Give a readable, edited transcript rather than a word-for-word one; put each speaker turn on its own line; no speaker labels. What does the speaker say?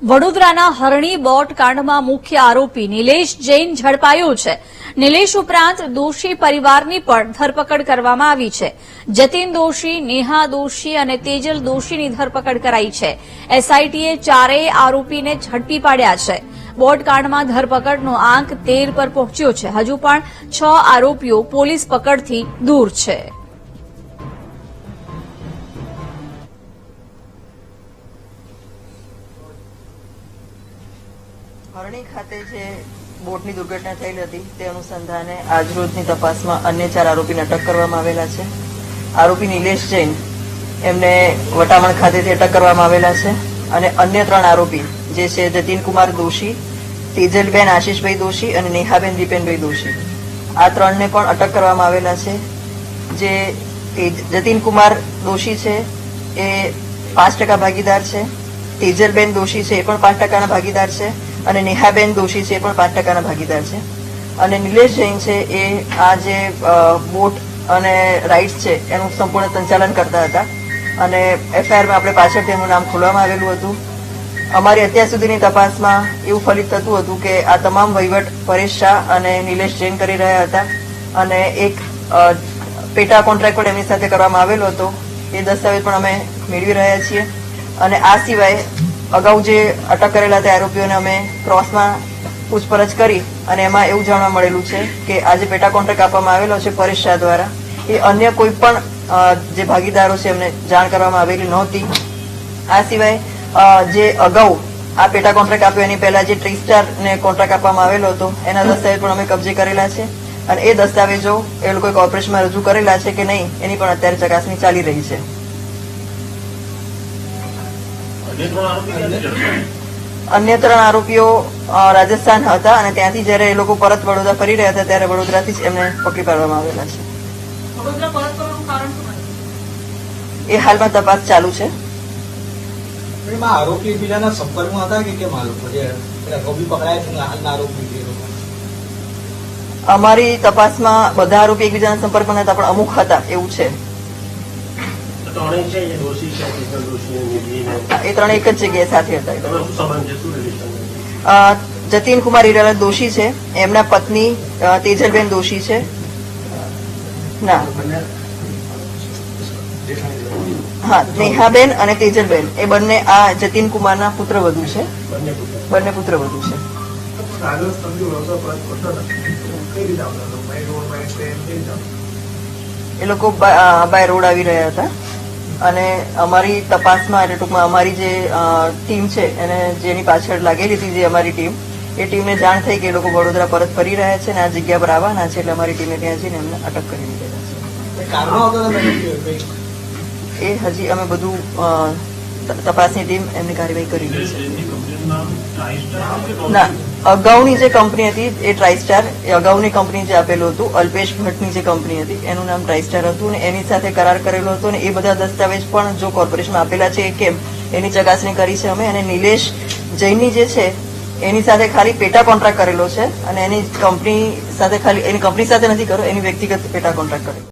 વડોદરાના હરણી બોટ કાંડમાં મુખ્ય આરોપી નિલેશ જૈન ઝડપાયો છે. નિલેશ ઉપરાંત દોષી પરિવારની પણ ધરપકડ કરવામાં આવી છે. જતીન દોશી, નેહા દોશી અને તેજલ દોશીની ધરપકડ કરાઈ છે. એસઆઈટીએ ચારેય આરોપીને ઝડપી પાડ્યા છે. બોટ કાંડમાં ધરપકડનો આંક 13 પર પહોંચ્યો છે. હજુ પણ 6 આરોપીઓ પોલીસ પકડથી દૂર છે.
હરણી ખાતે જે બોટની દુર્ઘટના થયેલી હતી તે અનુસંધાને આજરોજની તપાસમાં અન્ય 4 આરોપીને અટક કરવામાં આવેલા છે. આરોપી નિલેશ જૈન એમને વટામણ ખાતેથી અટક કરવામાં આવેલા છે અને અન્ય 3 આરોપી જે છે જતીન કુમાર દોશી, તેજલબેન આશીષભાઈ દોશી અને નેહાબેન દીપેનભાઈ દોશી, આ 3ને પણ અટક કરવામાં આવેલા છે. જે જતીન કુમાર દોશી છે એ 5% ભાગીદાર છે, તેજલબેન દોશી છે એ પણ 5%ના ભાગીદાર છે અને નેહાબેન દોશી છે એ પણ 5%ના ભાગીદાર છે. અને નિલેશ જૈન છે એ આ જે બોટ અને રાઇડ્સ છે એનું સંપૂર્ણ સંચાલન કરતા હતા અને એફઆઈઆરમાં આપણે પાછળથી એમનું નામ ખોલવામાં આવેલું હતું. અમારી અત્યાર સુધીની તપાસમાં એવું ફલિત થતું હતું કે આ તમામ વહીવટ પરેશ શાહ અને નિલેશ જૈન કરી રહ્યા હતા અને એક પેટા કોન્ટ્રાક્ટ પણ એમની સાથે કરવામાં આવેલો હતો. એ દસ્તાવેજ પણ અમે મેળવી રહ્યા છીએ અને આ સિવાય અગાઉ જે અટક કરેલા તે આરોપીઓને અમે ક્રોસમાં પૂછપરછ કરી અને એમાં એવું જાણવા મળેલું છે કે આ જે પેટા કોન્ટ્રાક્ટ આપવામાં આવેલો છે પરેશ શાહ દ્વારા એ અન્ય કોઈ પણ જે ભાગીદારો છે એમને જાણ કરવામાં આવેલી નહોતી. આ સિવાય જે અગાઉ આ પેટા કોન્ટ્રાક્ટ આપ્યો એની પહેલા જે ટ્રીસ્ટારને કોન્ટ્રાક્ટ આપવામાં આવેલો હતો એના દસ્તાવેજ પણ અમે કબજે કરેલા છે અને એ દસ્તાવેજો એ લોકોએ કોર્પોરેશનમાં રજૂ કરેલા છે કે નહીં એની પણ અત્યારે ચકાસણી ચાલી રહી છે. અન્ય 3 આરોપીઓ રાજસ્થાન હતા અને ત્યાંથી જયારે એ લોકો પરત વડોદરા ફરી રહ્યા હતા ત્યારે વડોદરાથી જ એમને પકડી પાડવામાં આવેલા છે. એ હાલમાં તપાસ ચાલુ છે.
આરોપી એકબીજાના સંપર્કમાં હતા કે કેમ આ લોકો જે પકડાય છે હાલના આરોપી?
અમારી તપાસમાં બધા આરોપી એકબીજાના સંપર્કમાં હતા પણ અમુક હતા એવું છે. એ 3 એક જ જગ્યાએ સાથે હતા. જતીન કુમાર હીરાલાલ દોશી છે, એમના પત્ની તેજલબેન દોશી છે. ના, હા, નેહાબેન અને તેજલબેન એ બંને આ જતીન કુમારના પુત્રવધુ છે. બંને પુત્રવધુ છે. એ લોકો બાય રોડ આવી રહ્યા હતા અને અમારી તપાસમાં એટલે ટૂંકમાં અમારી જે ટીમ છે એને જેની પાછળ લાગેલી હતી જે અમારી ટીમ એ ટીમને જાણ થઈ કે એ લોકો વડોદરા પરત ફરી રહ્યા છે અને આ જગ્યા પર આવવાના છે એટલે અમારી ટીમે ત્યાં જઈને એમને અટક કરી લીધેલા છે. એ હજી અમે બધું તપાસની ટીમ એમની કાર્યવાહી કરી રહી છે. ના, અગાઉની જે કંપની હતી એ ટ્રાઇસ્ટાર, એ અગાઉની કંપની જે આપેલું હતું અલ્પેશ ભટ્ટની જે કંપની હતી એનું નામ ટ્રાઇસ્ટાર હતું અને એની સાથે કરાર કરેલો હતો અને એ બધા દસ્તાવેજ પણ જો કોર્પોરેશનમાં આપેલા છે એ કેમ એની ચકાસણી કરી છે અમે. અને નિલેશ જૈનની જે છે એની સાથે ખાલી પેટા કોન્ટ્રાક્ટ કરેલો છે અને એની કંપની સાથે ખાલી એની કંપની સાથે નથી કર્યો, એની વ્યક્તિગત પેટા કોન્ટ્રાક્ટ કર્યો.